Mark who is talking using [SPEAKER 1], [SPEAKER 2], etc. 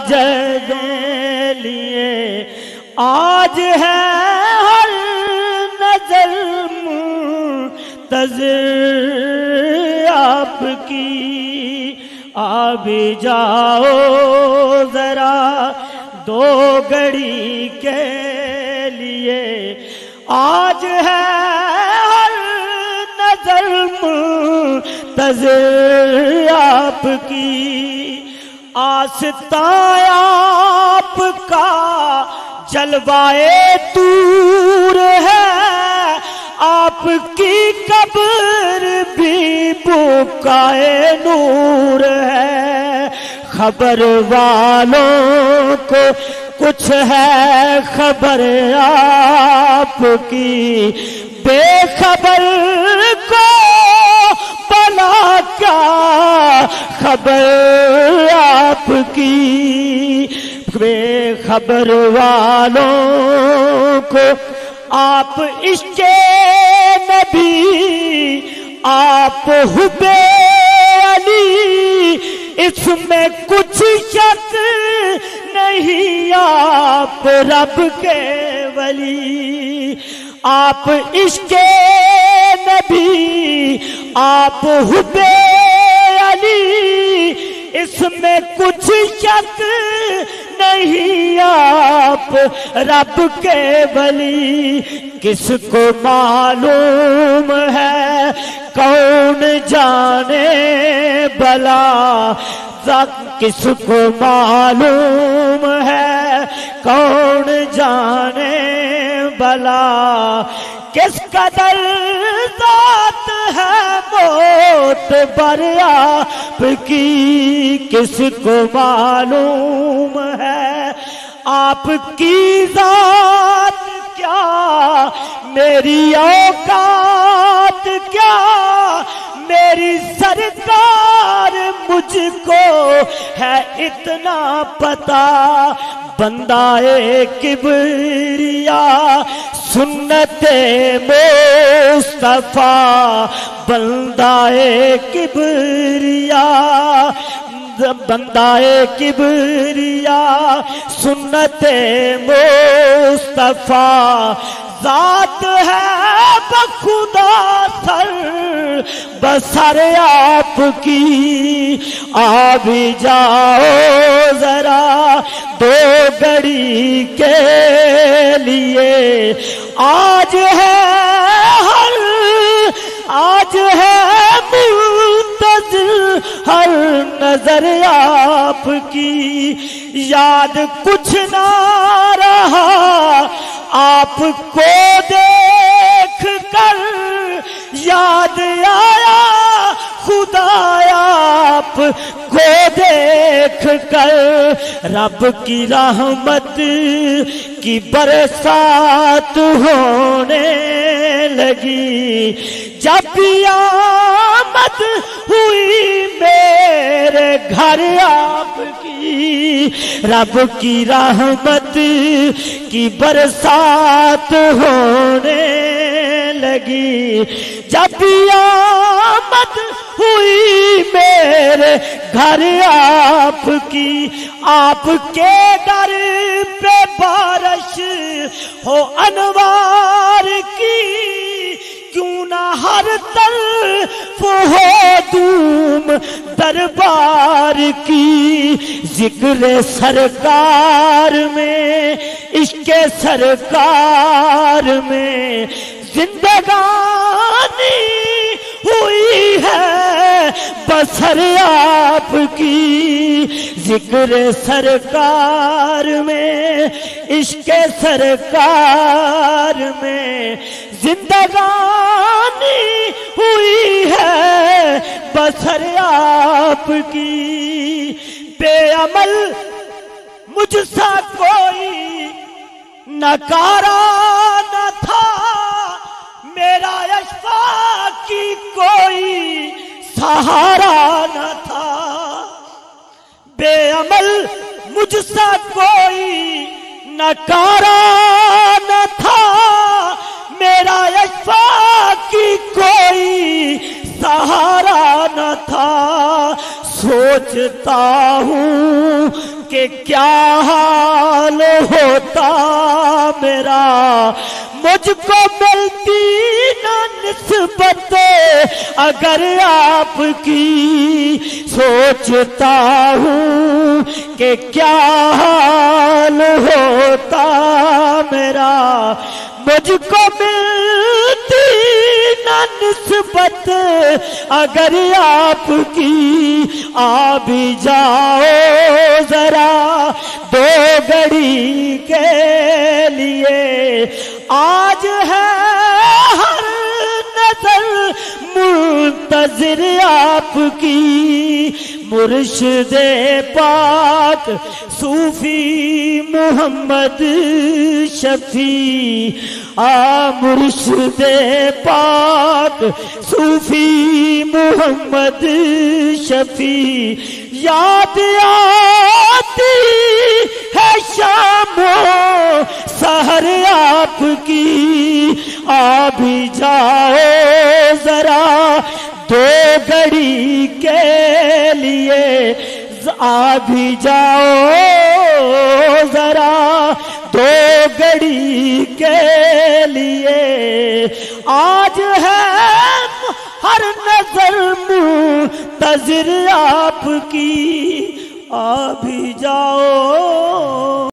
[SPEAKER 1] کے لیے آج ہے ہر نظر منتظر آپ کی، آ بھی جاؤ ذرا دو گھڑی کے لیے، آج ہے ہر نظر منتظر آپ کی، آستان آپ کا جلوائے طور ہے، آپ کی قبر بھی بکائے نور ہے، خبر والوں کو کچھ ہے خبر آپ کی، بے خبر کو بلا کیا خبر آپ کی، بے خبر والوں کو آپ عشق نبی، آپ حب علی، اس میں کچھ شک نہیں، آپ رب کے ولی، آپ عشق نبی، آپ حب علی، اس میں کچھ شک نہیں، آپ رب کے ولی، کس کو معلوم ہے کون جانے بلا، کس کو معلوم ہے کون جانے بلا، کس قدر ذات ہے موت بر آپ کی، کس کو معلوم ہے آپ کی ذات کیا، میری اوقات کیا، میری سرکار مجھ کو ہے اتنا پتا، بندہ کبریا سنت مصطفیٰ، بندہ کبریا، بندہ کبریا سنت مصطفیٰ، ذات ہے بخدا سر بسر آپ کی، آ بھی جاؤ ذرا دو گھڑی کے لیے، آج ہے منتظر ہر نظر آپ کی، یاد کچھ نہ رہا آپ کو دیکھ کر، یاد آیا خدا آپ کو دیکھ کر، رب کی رحمت کی برسات ہونے لگی، جب قیامت ہوئی میرے گھر آپ کی، رب کی رحمت کی برسات ہونے لگی، جب قیامت ہوئی میرے گھر آپ کی، آپ کے در پہ بارش ہو انوار کی، کیوں نہ ہر طرف ہو دھوم دربار کی، ذکر سرکار میں عشق سرکار میں زندگانی ہوئی ہے بسر آپ کی، ذکر سرکار میں عشق سرکار میں زندگانی ہوئی ہے بسر آپ کی، بے عمل مجھ سا کوئی نکارا نہ تھا، میرا اشفاقی کوئی سہارا نہ تھا، بے عمل مجھ سا کوئی نکارا نہ تھا، میرا اشفاقی کوئی سہارا نہ تھا، سوچتا ہوں کہ کیا حال ہوتا میرا مجھ کو ملتی نہ نسبت اگر آپ کی سوچتا ہوں کہ کیا حال ہوتا میرا مجھ کو ملتی نہ نسبت اگر آپ کی آ بھی جاؤ ذرا دو گھڑی کے لیے آج ہے ہر نظر منتظر آپ کی مرشد پاک صوفی محمد شفیع مرشد پاک صوفی محمد شفیع یاد آتی ہے شام و سحر آپ کی آ بھی جاؤ ذرا دو گھڑی کے لیے آ بھی جاؤ ذرا دو گھڑی کے لیے آج ہے ہر نظر منتظر آپ کی آ بھی جاؤ